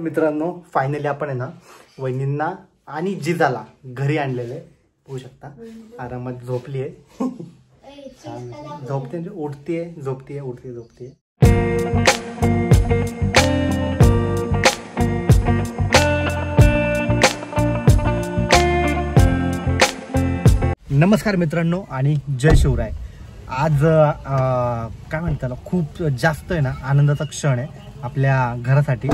मित्रांनो फायनली आपण आहे ना वहिनींना आणि जिजाला घरी आणलेले होऊ शकता. आरामात झोपली आहे. झोपते उठतीये झोपतीये उठते झोपते. नमस्कार मित्रांनो आणि जय शिवराय. आज काय म्हणतात त्याला खूप जास्त आहे ना आनंदाचा क्षण आहे आपल्या घरासाठी.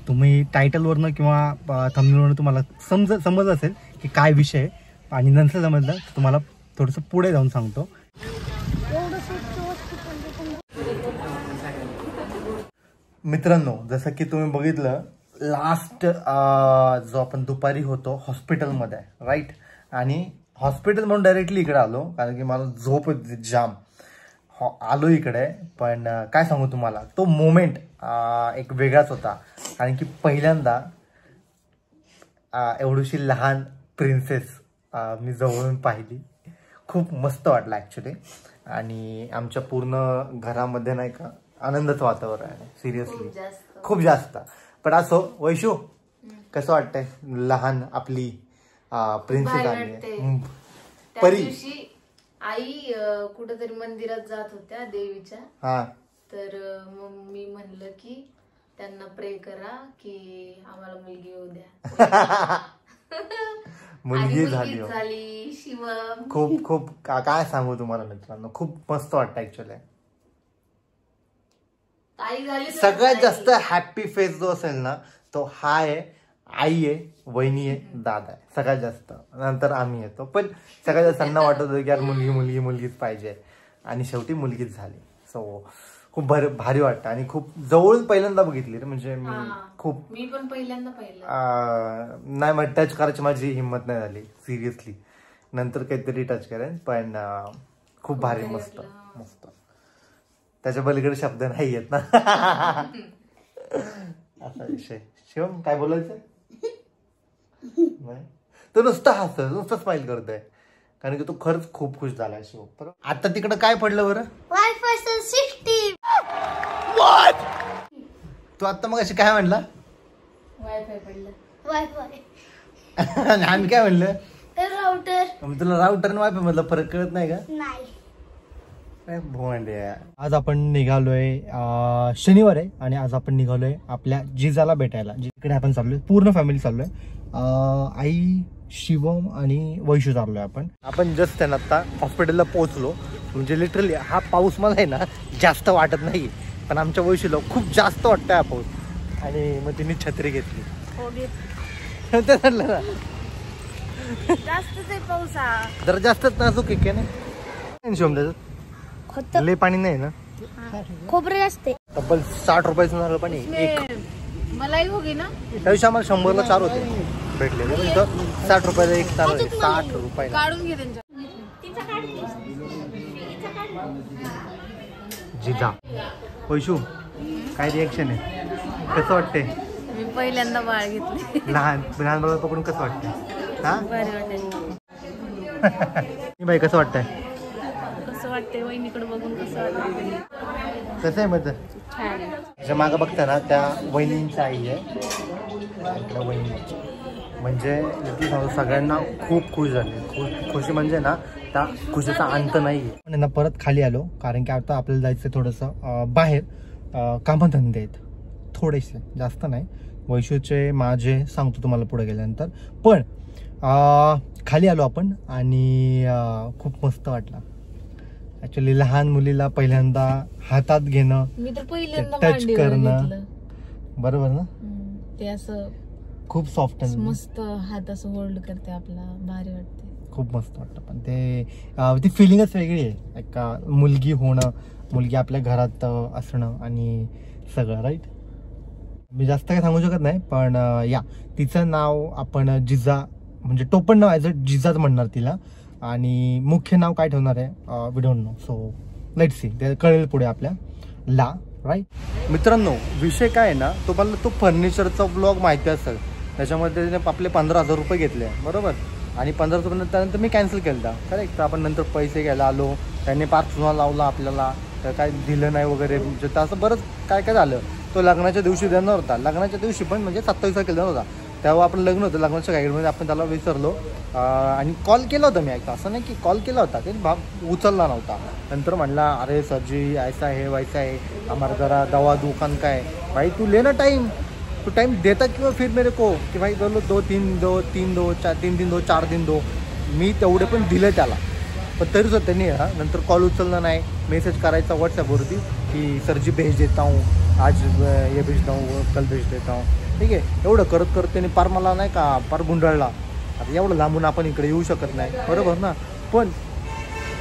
तुम्ही टायटलवरनं किंवा थंबनेलवरनं तुम्हाला समजत असेल की काय विषय आहे आणि नंतर समजलं तर तुम्हाला थोडंसं पुढे जाऊन सांगतो. मित्रांनो जसं की तुम्ही बघितलं लास्ट जो आपण दुपारी होतो हॉस्पिटलमध्ये राईट, आणि हॉस्पिटल म्हणून डायरेक्टली इकडे आलो कारण की मला झोप जाम आलो इकडे. पण काय सांगू तुम्हाला तो मोमेंट एक वेगळाच होता कारण की पहिल्यांदा एवढीशी लहान प्रिन्सेस मी जवळून पाहिली. खूप मस्त वाटलं ॲक्च्युली आणि आमच्या पूर्ण घरामध्ये नाही का आनंदाचं वातावरण आहे सिरियसली खूप जास्त. पण असो वैशू कसं वाटतंय लहान आपली प्रिन्सेस आली परी. आई कुठेतरी मंदिरात जात होत्या देवीच्या. हा तर मग मी म्हणलं की त्यांना प्रे करा की आम्हाला मुलगी येऊ द्या. मुलगी झाली शिवम. खूप खूप काय सांगू तुम्हाला मित्रांनो खूप मस्त वाटतं ऍक्च्युअली. सगळ्यात जास्त हॅपी फेस जो असेल ना तो हा आहे. आई आहे, वहिनी आहे, दादा आहे सगळ्यात जास्त, नंतर आम्ही येतो. पण सगळ्यात जास्त त्यांना वाटत होतं की यार मुलगीच पाहिजे आणि शेवटी मुलगीच झाली. सो खूप भारी वाटतं आणि खूप जवळून पहिल्यांदा बघितली रे. म्हणजे मी पण पहिल्यांदा पाहिलं नाही मग टच करायची माझी हिंमत नाही झाली सिरियसली. नंतर काहीतरी टच करेन पण खूप भारी मस्त मस्त. त्याच्या पलीकडे शब्द नाही आहेत ना. असा विषय. शिवम काय बोलायचं नाही तो नुसतं हसत नुसतं स्माइल करतोय कारण की तो खरंच खूप खुश झालाय शिवम. आता तिकडं काय पडलं बरं? तू आता मग अशी काय म्हणला? वायफाय पडलं. वायफाय आम्ही काय म्हणलं राउटर. तुला राउटर आणि वायफाय मधला फरक कळत नाही का? नाही. आज आपण निघालोय शनिवार आहे आणि आज आपण निघालोय आपल्या जिजाला भेटायला. जिकडे आपण चाललोय पूर्ण फॅमिली चाललोय. आई शिवम आणि वैशू चाललोय आपण जस्ट त्यांना आता हॉस्पिटलला पोहोचलो. म्हणजे लिटरली हा पाऊस मला आहे ना जास्त वाटत नाही पण आमच्या वैशूला खूप जास्त वाटतंय हा पाऊस. आणि मग तिने छत्री घेतली. जरा जास्तच नाजूक आहे ना शिवम त्याचं लय पाणी नाही ना. खोबरे असते तब्बल 60 रुपयाचं नारळ पाणी एक. मलाई होगी ना त्या दिवशी आम्हाला 100ला 4 होते भेटले. 60 रुपयाला एक नारळ 60 रुपयाला. काढून घे त्यांच्या. जिजा वैशू काय रिएक्शन आहे? कसं वाटतंय? मी पहिल्यांदा बाळ घेतले. लहान बाळ पकडून कसं वाटतंय? हा बाई कसं वाटतंय? वहिनीकडे बघून कसं वाटतं? कसं आहे मग त्याच्या मागं बघता ना त्या वहिनींची आई आहे. वहिनी म्हणजे सगळ्यांना खूप खुश झाली. खुशी म्हणजे ना त्या खुशीचा अंत नाही. पण परत खाली आलो कारण की आता आपल्याला जायचं थोडंसं बाहेर. कामधंदे आहेत थोडेसे जास्त नाही. वैशूचे माझे सांगतो तुम्हाला पुढे गेल्यानंतर. पण खाली आलो आपण आणि खूप मस्त वाटलं ऍक्च्युली. लहान मुलीला पहिल्यांदा हातात घेणं, टच करणं, बरोबर ना? ते असं खूप सॉफ्ट मस्त हात असं होल्ड करते आपला भारी वाटते. खूप मस्त वाटतं. पण ती फिलिंगच वेगळी आहे. एक मुलगी होणं, मुलगी आपल्या घरात असणं आणि सगळं राईट. मी जास्त काही सांगू शकत नाही पण या तिचं नाव आपण जिजा म्हणजे टोपण नाव ॲज अ जिजाच म्हणणार तिला. आणि मुख्य नाव काय ठेवणार आहे we don't know. So let's see ते कळेल पुढे आपल्याला राईट. मित्रांनो विषय काय आहे ना तुम्हाला तो फर्निचरचा ब्लॉग माहिती असेल. त्याच्यामध्ये त्याने आपले 15,000 रुपये घेतले बरोबर. आणि 15,000 रुपये त्यानंतर मी कॅन्सल केला करेक्ट. तर आपण नंतर पैसे घ्यायला आलो त्यांनी पार चुना लावला आपल्याला तर काय दिलं नाही वगैरे. म्हणजे असं बरंच काय काय झालं. तो लग्नाच्या दिवशी देणार होता. लग्नाच्या दिवशी पण म्हणजे 27 तारखेला देणार होता. तेव्हा आपण लग्न होतं, लग्नाच्या गाईडमध्ये आपण त्याला विसरलो आणि कॉल केला होता मी एकदा. असं नाही की कॉल केला होता, ते भाग उचलला नव्हता. नंतर म्हणला अरे सरजी ऐसा है वैसा है, हमारा जरा दवा दुकान का है. भाई तू लेना टाइम, तू टाइम देता क्यों फिर मेरे को की भाई बोलो 2-3 दो 3 दो 3 दिन दो 4 दिन दो. मी तेवढे पण दिले त्याला, पण तरी सुद्धा त्यांनी नंतर कॉल उचलला नाही. मेसेज करायचा व्हॉट्सॲपवरती की सरजी भेज देता हूँ, आज ये भेजता हूँ, कल भेज देता हूँ. ठीक आहे, एवढं करत करत त्यांनी पार मला नाही का पार गुंडाळला. आता एवढं लांबून आपण इकडे येऊ शकत नाही, बरोबर ना. पण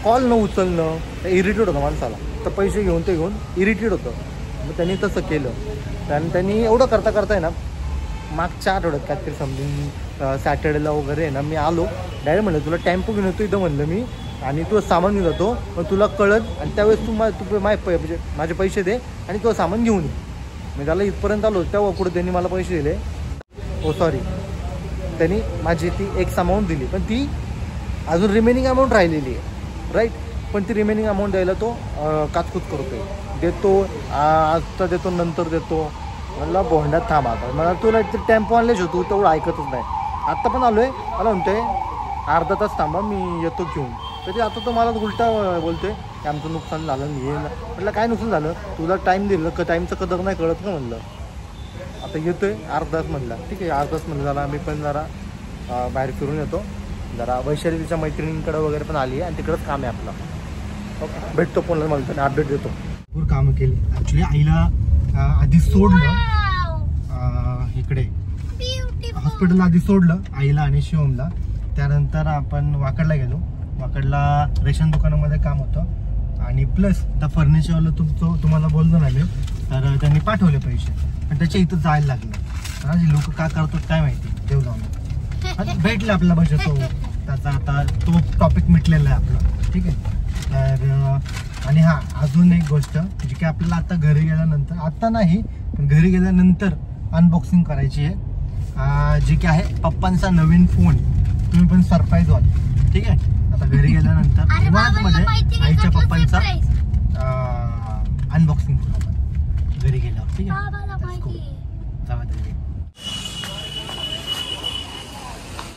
कॉल न उचलणं ते इरिटेट होतं माणसाला. तर पैसे घेऊन ते घेऊन इरिटेट होतं. मग त्यांनी तसं केलं. आणि त्यांनी एवढं करता करता आहे ना, मागच्या आठवड्यात काहीतरी समजून सॅटर्डेला वगैरे आहे ना, मी आलो डायरेक्ट म्हणलं तुला टेम्पो घेऊन येतो इथं म्हणलं मी, आणि तुझं सामान घेऊन जातो, मग तुला कळत आणि त्यावेळेस तू म्हणजे माझे पैसे दे आणि तुझं सामान घेऊन ये. मी त्याला इथपर्यंत आलो तेव्हा पुढे त्यांनी मला पैसे दिले. सॉरी, त्यांनी माझी ती एक अमाऊंट दिली, पण ती अजून रिमेनिंग अमाऊंट राहिलेली आहे, राईट. पण ती रिमेनिंग अमाऊंट द्यायला तो काचकूच करतोय. देतो आजचा देतो, नंतर देतो. मला बोंडात थांब आता. मला तुला ते टेम्पो आणलेच होतो, तेवढं ऐकतच नाही. आत्ता पण आलो आहे, मला म्हणतोय अर्धा तास थांबा मी येतो घेऊन. तरी आता तो मला उलटा बोलतोय की आमचं नुकसान झालं नाही. म्हटलं काय नुकसान झालं, तुला टाईम दिलं टाईमचं कदर नाही कळत का म्हणलं. आता येतोय अर्धा तास म्हणला, ठीक आहे अर्धा तास म्हणलं. जरा मी पण जरा बाहेर फिरून येतो, जरा वैशाली तिच्या मैत्रिणींकडे वगैरे पण आली आहे आणि तिकडंच काम आहे आपलं. ओके, भेटतो पुन्हा, मला त्याने अपडेट देतो. भरपूर कामं केली ॲक्च्युली. आईला आधी सोडलं इकडे हॉस्पिटलला, आधी सोडलं आईला आणि शिवमला. त्यानंतर आपण वाकडला गेलो. वाकडला रेशन दुकानामध्ये काम होतं आणि प्लस त्या फर्निचरवाला तुम्हाला बोललो ना मी, तर त्यांनी पाठवले पैसे, पण त्याच्या इथं जायला लागलं. लोक का करतात काय माहिती, देव जाऊन भेटलं आपला बजेट तो त्याचा. आता तो टॉपिक मिटलेला आहे आपला, ठीक आहे. तर आणि हां, अजून एक गोष्ट जी की आपल्याला आता घरी गेल्यानंतर, आत्ता नाही पण घरी गेल्यानंतर अनबॉक्सिंग करायची आहे, जी की आहे पप्पांचा नवीन फोन. तुम्ही पण सरप्राईज व्हाल, ठीक आहे. आता घरी गेल्यानंतर मध्ये आईच्या पप्पांचा अनबॉक्सिंग करू आपण घरी गेल्यावर, ठीक आहे.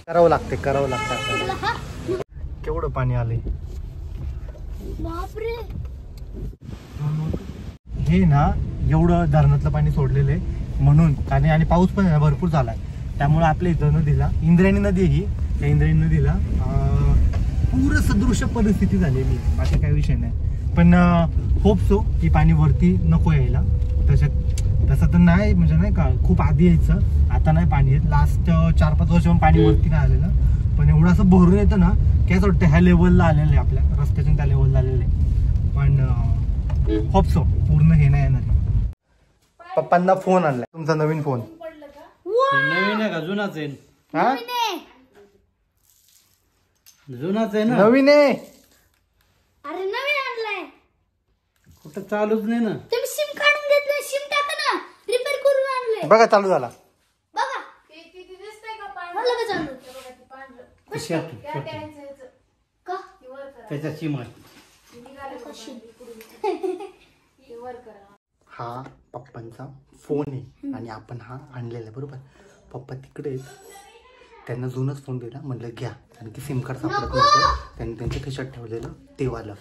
करावं लागतं आपल्याला. केवढं पाणी आलंय हे ना, एवढं धरणातलं पाणी सोडलेलं आहे म्हणून. आणि पाऊस पण भरपूर झाला आहे, त्यामुळे आपल्या इथं नदीला, इंद्रायणी नदी ही, त्या इंद्रायणी नदीला पूर्ण सदृश्य परिस्थिती झालेली. बाकी काही विषय नाही, पण होप सो की पाणी वरती नको यायला. तसं तर नाही, म्हणजे नाही का खूप आधी यायचं, आता नाही पाणी येत. लास्ट 4-5 वर्षापासून पाणी वरती नाही आलेलं, पण एवढं असं भरून येतं ना की असं वाटतं ह्या लेवलला आलेलं आहे, आपल्या रस्त्यातून त्या लेवलला आलेलं आहे. पण होप सो पूर्ण हे नाही येणार. पप्पांना फोन आणलाय, तुमचा नवीन फोन. नवीन आहे का जुनाच आहे? हा, जुनाच आहे ना. नवीन आहे. अरे नवीन आणलाय, कुठं चालूच नाही ना. तुम्ही सिम काढून घेतलं, सिम टाका ना, रिपेअर करून आणलंय. बघा चालू झाला. बघा किती दिसतंय का पांढरं? मला का चालू बघा ते पांढरं. कशी आहे तू? त्या त्यांचं ह्याचं. का हे वर करा. त्याच्या चिमा निघालं बघा, हे वर करा. हा पप्पांचा फोन आहे आणि आपण हा आणलेला आहे, बरोबर. पप्पा तिकडे आहेत, त्यांना जुनच फोन दिला, म्हटलं घ्या. आणि ते सिम कार्ड सापडत नव्हतं, त्यांनी त्यांच्या खिशात ठेवलेलं ते वालं.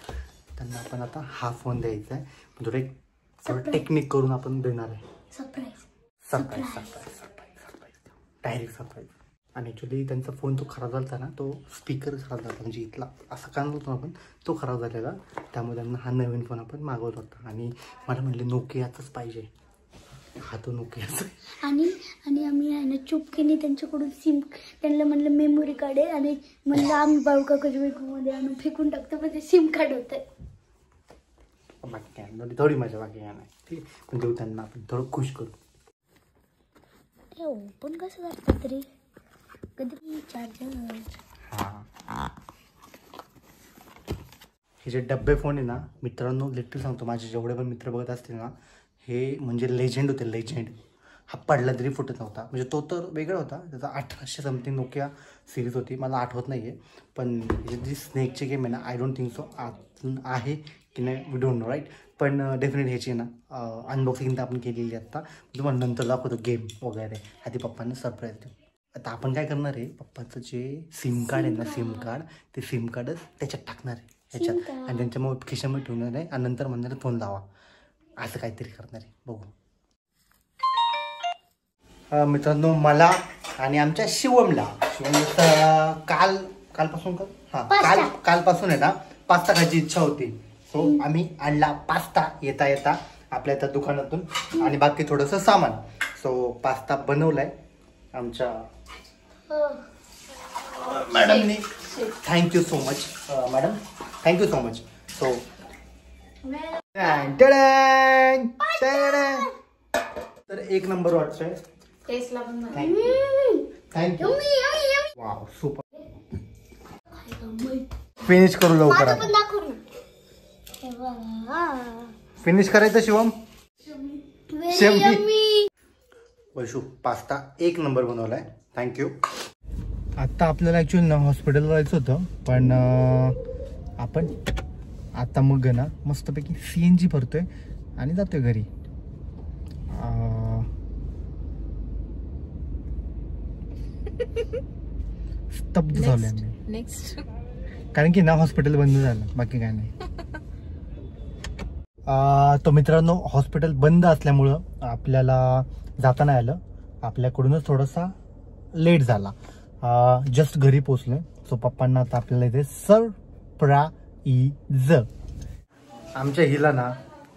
त्यांना आपण आता हा फोन द्यायचा आहे, थोडं एक टेक्निक करून आपण देणार आहे. Surprise direct surprise. आणि ॲक्च्युली त्यांचा फोन तो खराब झाला ना, तो स्पीकर खराब झाला, म्हणजे इथला असा कान होतो आपण, तो खराब झालेला. त्यामुळे त्यांना हा नवीन फोन आपण मागवला होता. आणि मला म्हणले नोकियाचाच पाहिजे, हा तो नोकियाचा. आणि आम्ही आहे ना चुपकीने त्यांच्याकडून सिम, त्यांना म्हणलं मेमोरी कार्ड आहे, आणि म्हणलं आम्ही बाळूकाकाच्या बेडरूममध्ये आणून फेकून टाकतो, पण ते सिम कार्ड होतं. बाकी काय थोडी मजा, बाकी काय नाही, ठीक आहे. पण देऊ त्यांना आपण थोडं खुश करू. ओपन कसं करतात तरी कधी चार्जर. हां, हे जे डब्बे फोन आहे ना मित्रांनो, लिटरली सांगतो, माझे जेवढे पण मित्र बघत असतील ना, हे म्हणजे लेजेंड होते, लेजेंड. हा पडला तरी फुटत नव्हता, म्हणजे तो तर वेगळा होता. त्याचा 1800 समथिंग नोकिया सिरीज होती, मला आठवत नाही आहे. पण जी स्नेकची गेम आहे ना, आय डोंट थिंक सो आहे की नाही, वी डोंट नो, राईट. पण डेफिनेट ह्याची ना अनबॉक्सिंग तर आपण केलेली आहे आत्ता. तुम्हाला नंतर दाखवतो गेम वगैरे. आधी पप्पांना सरप्राईज देऊ. आता आपण काय करणार आहे, पप्पाचं जे सिम कार्ड आहे ना, सिम कार्ड, ते सिम कार्डच त्याच्यात टाकणार आहे ह्याच्यात आणि त्यांच्यामुळे खिशामध्ये ठेवणार आहे आणि नंतर म्हणणार फोन लावा, असं काहीतरी करणार आहे. बघू. मित्रांनो, मला आणि आमच्या शिवमला कालपासून कालपासून आहे ना पास्ता खायची इच्छा होती. सो आम्ही आणला पास्ता येता येता आपल्या त्या दुकानातून आणि बाकी थोडंसं सामान. सो पास्ता बनवलाय आमच्या मॅडमनी. Thank you so much madam, thank you so much. So तर एक नंबर वाटतोय. टेस्टला पण थँक्यू. Wow, super. फिनिश करू लवकर. फिनिश करायचं शिवम. वैशू, पास्ता एक नंबर बनवलाय. थँक्यू. आता आपल्याला ऍक्च्युअली ना हॉस्पिटलला जायचं होतं, पण आपण आता मग ना मस्तपैकी CNG भरतोय आणि जातोय घरी. स्तब्ध झालोय आम्ही. नेक्स्ट, कारण की ना हॉस्पिटल बंद झालं, बाकी काय नाही. तो मित्रांनो, हॉस्पिटल बंद असल्यामुळं आपल्याला जाता नाही आलं. आपल्याकडूनच थोडासा लेट झाला. जस्ट घरी पोचलोय. सो पप्पांना आता आपल्याला इथे सरप्राईज. आमच्या हिला ना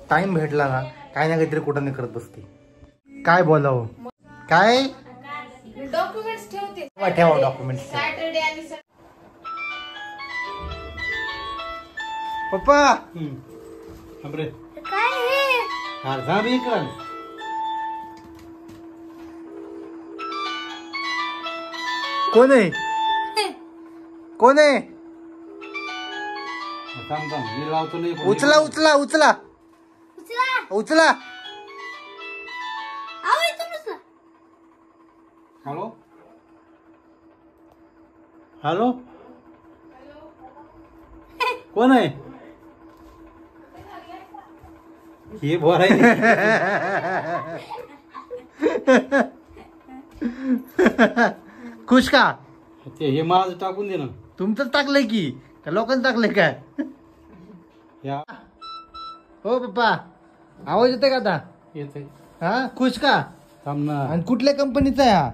टाइम भेटला ना काय ना काहीतरी कुठं नाही करत बसते. काय बोलावं, काय डॉक्युमेंट्स ठेवते. ठेवा डॉक्युमेंट. सॅटर्डे आणि पप्पा कोण आहे, कोण आहे? उचला उचला उचला उचला. हॅलो हॅलो, कोण आहे? हे बोलाय खुश का? ते हे माझं टाकून दे ना. तुमचंच टाकलंय की का लोकांचं टाकलंय काय? या हो पप्पा, आवाज येतोय का आता? येतंय. हा, खुश का? थांब ना. आणि कुठल्या कंपनीचा आहे हा?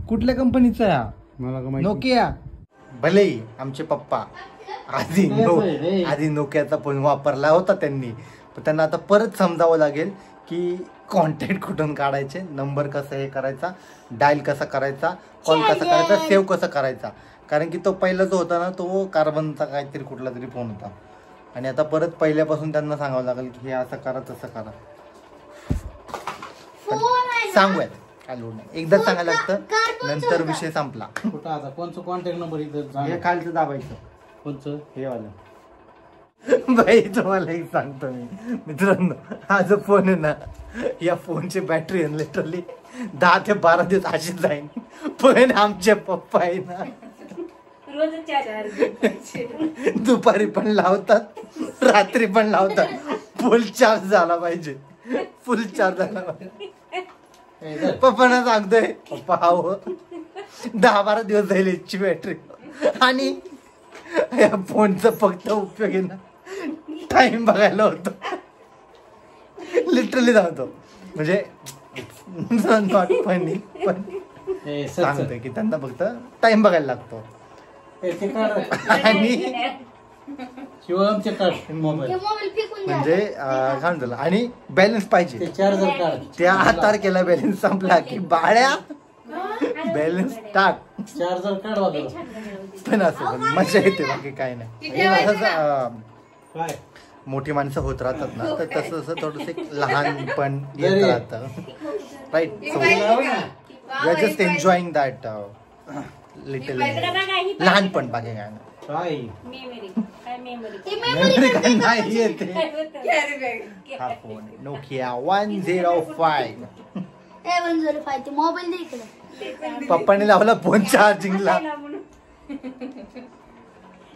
कुठल्या कंपनीचा आहे हा? मला का माहिती. नोकिया. भले आमचे पप्पा आधी नोकियाचा फोन वापरला होता त्यांनी, पण त्यांना आता परत समजावं लागेल की कॉन्टॅक्ट कुठून काढायचे, नंबर कसा हे करायचा, डायल कसा करायचा, कॉल कसा करायचा, सेव्ह कसा करायचा. कारण की तो पहिला जो होता ना तो कार्बनचा काहीतरी कुठला तरी फोन होता आणि आता परत पहिल्यापासून त्यांना सांगावं लागेल की हे असं करा तसं करा. सांगूयात काय लोड नाही, एकदा सांगायला लागतं, नंतर विषय संपला. कुठं आता कोणचं कॉन्टॅक्ट नंबर इथं? हे खालचं दाबायचं. कोणचं? हे वालं. बाई तुम्हाला एक सांगतो मी मित्रांनो, हा जो फोन आहे ना, या फोनची बॅटरी लिटरली 10 ते 12 दिवस अशीच जाईन. पण आमचे पप्पा आहे ना दुपारी पण लावतात, रात्री पण लावतात. फुल चार्ज झाला पाहिजे, फुल चार्ज झाला पाहिजे. पप्पांना सांगतोय, पप्पा हवं 10-12 दिवस जाईल याची बॅटरी. आणि या फोनचा फक्त उपयोग आहे ना टाइम बघायला होतो. लिटरली जातो, म्हणजे नॉट फनी, पण सांगतोय की त्यांना फक्त टाइम बघायला लागतो. आणि शिवमचे कार्ड मोबाईल म्हणजे काय म्हणतो, आणि बॅलन्स पाहिजे. चार्जर कार्ड त्या तारखेला बॅलन्स संपला की बाळ्या बॅलन्स टाक, चार्जर कार्ड वापरा. पण असं पण मजा येते, बाकी काय नाही. काय मोठी माणसं होत राहतात ना, तर तसं तसं थोडस लहानपण येत राहतं. Right, so we are just enjoying that little लहानपण, बाकी काय नाही. काय मेमरी काय नाही येते. हा फोन नोकिया 105. मोबाईल दे इकडे. पप्पाने लावला फोन चार्जिंगला.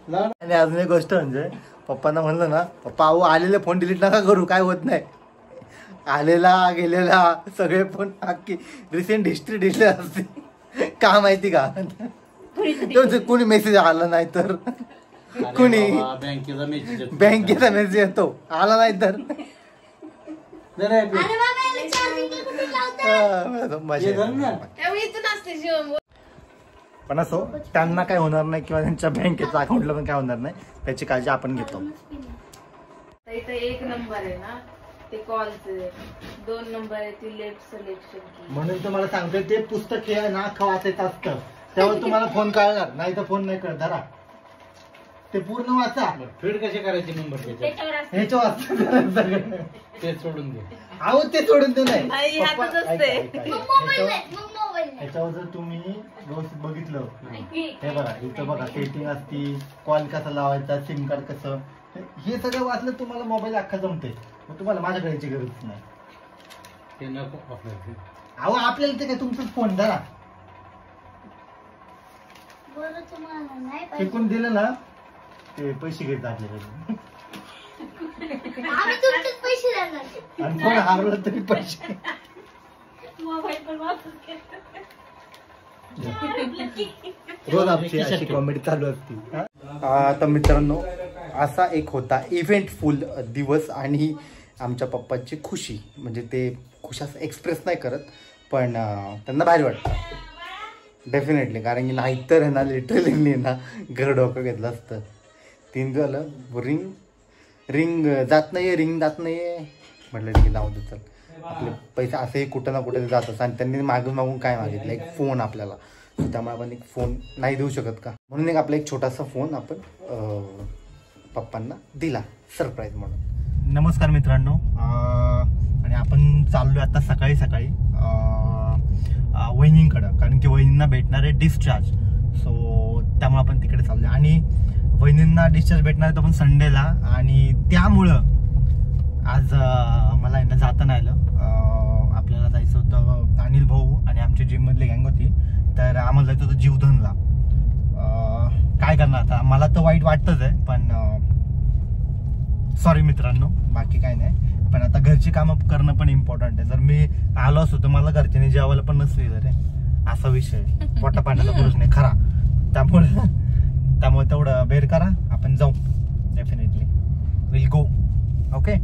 आणि अजून एक गोष्ट म्हणजे पप्पांना म्हणलं ना, पप्पा अहो आलेले फोन डिलीट नका करू, काय होत नाही. आलेला गेलेला सगळे फोन अख्खी रिसेंट हिस्ट्री डिलीट असते. का माहिती का, कोणी मेसेज आला नाही तर, कुणी बँकेचा मेसेज येतो, आला नाही तर पण असो त्यांना काय होणार नाही किंवा त्यांच्या बँकेच्या अकाउंटला पण काय होणार नाही, त्याची काळजी आपण घेतो. इथं 1 नंबर आहे ना ते कॉलचे, 2 नंबर आहे ती लेफ्ट सिलेक्शन. म्हणून तुम्हाला सांगतो ते पुस्तक हे ना वाचायचं असतं, त्यावर तुम्हाला फोन कळणार, नाही तर फोन नाही कळत. धरा ते पूर्ण वाचा. फीड कशी करायची नंबर ह्याच्यावर ते सोडून दे. अहो ते सोडून दे नाही, ह्याच्यावर जर तुम्ही व्यवस्थित बघितलं, हे बघा इथं बघा सेटिंग असती, कॉल कसा लावायचा, सिम कार्ड कसं, हे सगळं वाचलं तुम्हाला मोबाईल अख्खा जमते. मग तुम्हाला माझ्याकडे यायची गरज नाही. ते नको आपल्याला. अहो आपल्याला ते काय तुमचाच फोन. धरा शिकून दिलं ना ते पैसे घेत आपल्याकडे, आणि कोण हारवलं तरी पैसे. रोज आमची अशी कॉमेडी चालू असते. आता मित्रांनो असा एक होता इव्हेंटफुल दिवस आणि आमच्या पप्पाची खुशी, म्हणजे ते खुशी असं एक्सप्रेस नाही करत पण त्यांना भारी वाटतं डेफिनेटली, कारण की नाहीतर आहे ना लिटरली ना घर डोकं घेतलं असतं. 3 दिवस झालं रिंग जात नाहीये, रिंग जात नाहीये, म्हटलं की जाऊ दे चल, आपले पैसे असेही कुठं ना कुठे जातात. आणि त्यांनी मागून काय मागितलं, एक फोन आपल्याला, त्यामुळे आपण एक फोन नाही देऊ शकत का, म्हणून एक आपला एक छोटासा फोन आपण पप्पांना दिला सरप्राईज म्हणून. नमस्कार मित्रांनो, आणि आपण चाललोय आता सकाळी सकाळी वहिनींकडं, कारण की वहिनींना भेटणार आहे डिस्चार्ज, सो त्यामुळे आपण तिकडे चाललोय. आणि वहिनींना डिस्चार्ज भेटणार आहे तर पण संडेला, आणि त्यामुळं आज मला यांना जाता नाही आलं. आपल्याला जायचं होतं अनिल भाऊ आणि आमची जिममधली गँग होती, तर आम्हाला जायचं होतं जीवधनला. काय करणार आता, मला तर वाईट वाटतंच आहे, पण सॉरी मित्रांनो, बाकी काय नाही. पण आता घरची कामं करणं पण इम्पॉर्टंट आहे. जर मी आलो असतो तर मला घरच्याने जेवायला पण नसली तर असा विषय, पोटा पाण्याचा प्रश्न आहे खरा. त्यामुळे तेवढं बेर करा, आपण जाऊ डेफिनेटली, विल गो. ओके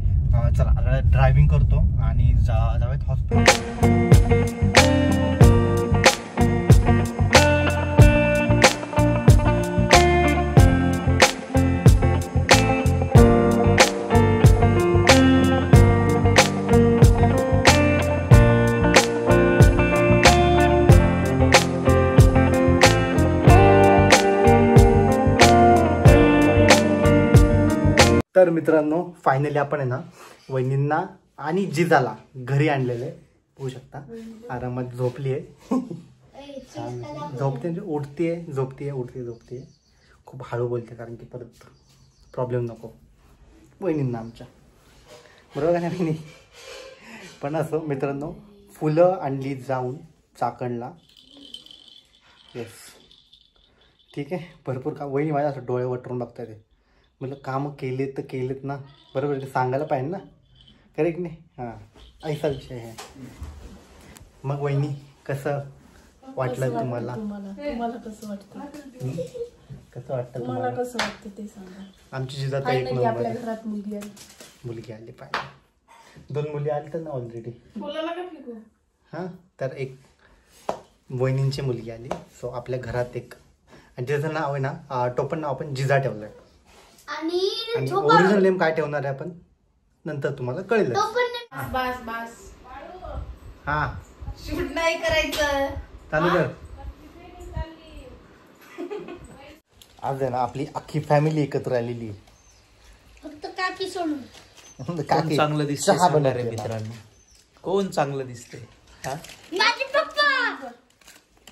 चला ड्रायव्हिंग करतो आणि जाऊयात हॉस्पिटल. तर मित्रांनो फायनली आपण आहे ना वहिनींना आणि जिजाला घरी आणलेलं आहे. होऊ शकता आरामात झोपली आहे. झोपते म्हणजे उठतीये झोपतीये उठते झोपते. खूप हळू बोलते कारण की परत प्रॉब्लेम नको वहिनींना आमच्या, बरोबर का नाही. पण असं मित्रांनो फुलं आणली जाऊन चाकणला. येस ठीक आहे. भरपूर का वहिनी माझ्या असं डोळे वटरून बघतात ते. म्हटलं कामं केलेत तर केलेत ना, बरोबर ते सांगायला पाहिजे ना, करेक्ट नाही. हां ऐसा विषय आहे. मग वहिनी कसं वाटलं तुम्हाला? तुम्हाला कसं वाटतं? कसं वाटतं तुम्हाला? कसं वाटतं ते सांगा. आमची जिजात एक नंबर आपल्या घरात मुलगी आली पाहिजे. 2 मुली आली तर ना ऑलरेडी. हां तर एक वहिनींची मुलगी आली. सो आपल्या घरात एक, आणि जिजाचं नाव आहे ना टोपण नाव आपण जिजा ठेवलंय. आणि ओरिजिनल नेम काय ठेवणार आहे आपण नंतर तुम्हाला कळेल. बस बस हा शूट नाही करायचं चालू कर. आज आहे ना आपली अख्खी फॅमिली एकत्र आलेली आहे. फक्त काकी सोडून. काकी चांगलं दिसतंय चहा सांगा रे बनवते मित्रांनो, कोण चांगलं दिसतंय?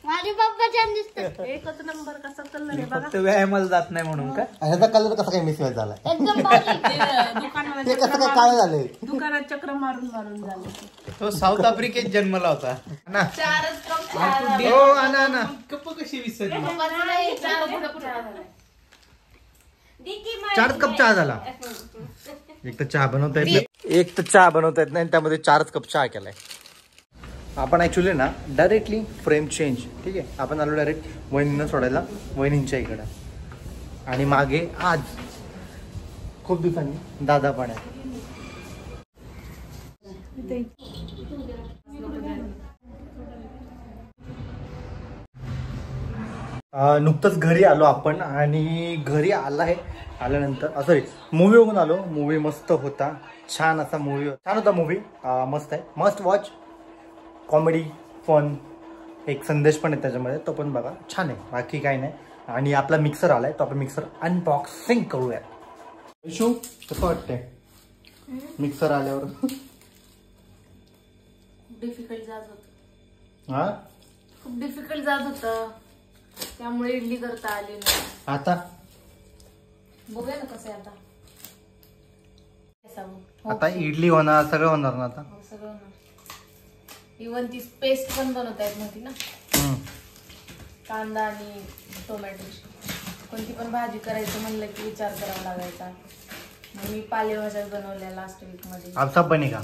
माझे पप्पा छान दिसतात. एकच नंबर कसा कलर मी फक्त व्यायामाला जात नाही म्हणून का? ह्याचा कलर कसा काय मिसमॅच झाला? एकदम भारी. ते कसं काय काळं झालंय? दुकानात चक्र मारून मारून झालं. तो साऊथ आफ्रिकेत जन्मला होता ना. 4च कप हो ना ना कप कशी विसरली. नाही 4 पुढे 4 कप चहा झाला. एक तर चहा बनवता येत नाही, त्यामध्ये 4 कप चहा केलाय. आपण ऍक्च्युली ना डायरेक्टली फ्रेम चेंज. ठीक आहे, आपण आलो डायरेक्ट वहिनींना सोडायला वहिनींच्या इकडं. आणि मागे आज खूप दिवसांनी दादा पण आहे. नुकतंच घरी आलो आपण आणि घरी आल्यानंतर सॉरी मूवी बघून आलो. मूवी मस्त होता, छान असा मूवी होता मूवी. मस्त आहे, मस्ट वॉच. कॉमेडी फन, एक संदेश पण आहे त्याच्यामध्ये, तो पण बघा, छान आहे. बाकी काही नाही. आणि आपला मिक्सर आलाय, तो आपण मिक्सर अनबॉक्सिंग करूया. शो कसं वाटतंय मिक्सर आल्यावर? डिफिकल्ट जात होत. हा, खूप डिफिकल्ट जात होत, त्यामुळे इडली करता आली नाही. आता बघूया ना कसं आहे आता. आता इडली होणार, सगळं होणार ना आता. सगळं होणार. इव्हन ती पेस्ट पण बनवता येत नव्हती ना. कांदा आणि टोमॅटोची कोणती पण भाजी करायचं म्हणलं की विचार करावा लागायचा. मग मी पालेभाज्या बनवल्या लास्ट वीक मध्ये. अब सब बनेगा,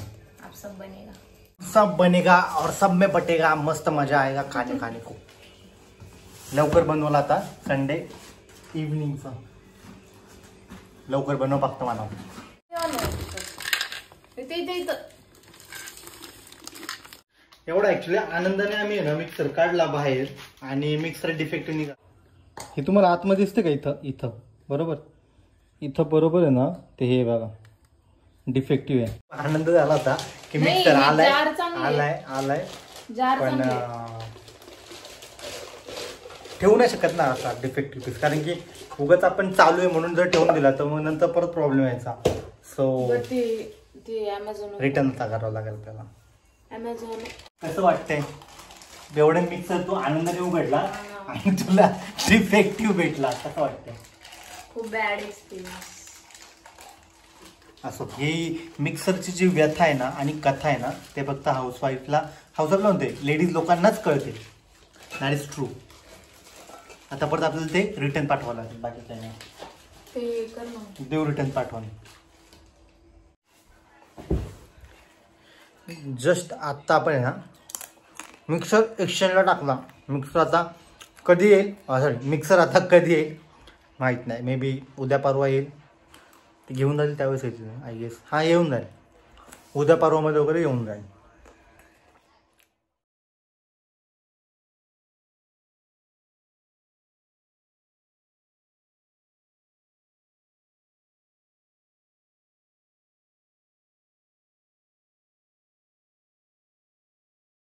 सब बनेगा और सब में बटेगा. मस्त मजा आएगा खाने को. लवकर बनवला आता, संडे इव्हनिंगचा. लवकर बनव फक्त मला. एवढा ऍक्च्युली आनंदाने आम्ही ना मिक्सर काढला बाहेर आणि मिक्सर डिफेक्टिव्ह निघाला. हे तुम्हाला आतमध्ये दिसते का? इथं बरोबर, इथं बरोबर आहे ना ते. हे बघा डिफेक्टिव्ह आहे. आनंद झाला होता की मिक्सर आलाय पण ठेवू नाही शकत ना असा डिफेक्टिव्ह पीस, कारण की उगाच आपण चालू आहे म्हणून जर ठेवून दिला तर मग नंतर परत प्रॉब्लेम यायचा. सो रिटर्न करावं लागेल त्याला. कसं वाटतंय एवढं मिक्सर तू आनंदाने उघडला आणि तुला डिफेक्टिव्ह भेटला, कसं वाटतंय? खूप बॅड एक्सपिरियन्स. असो, ही मिक्सरची जी व्यथा आहे ना आणि कथा आहे ना ते फक्त हाऊसवाईफला म्हणते, लेडीज लोकांनाच कळते. That is true. आता परत आपल्याला ते रिटर्न पाठवावं लागेल, बाकी काही नाही. ते कर ना, देऊ रिटर्न पाठवून. जस्ट आत्ता आपण आहे ना मिक्सर एक्सचेंजला टाकला. मिक्सर आता कधी येईल, मिक्सर आता कधी येईल माहीत नाही. मे बी उद्या परवा येईल. ते घेऊन जाईल त्यावेळेस येईल आय गेस. हा येऊन जाईल, उद्या परवामध्ये वगैरे येऊन जाईल.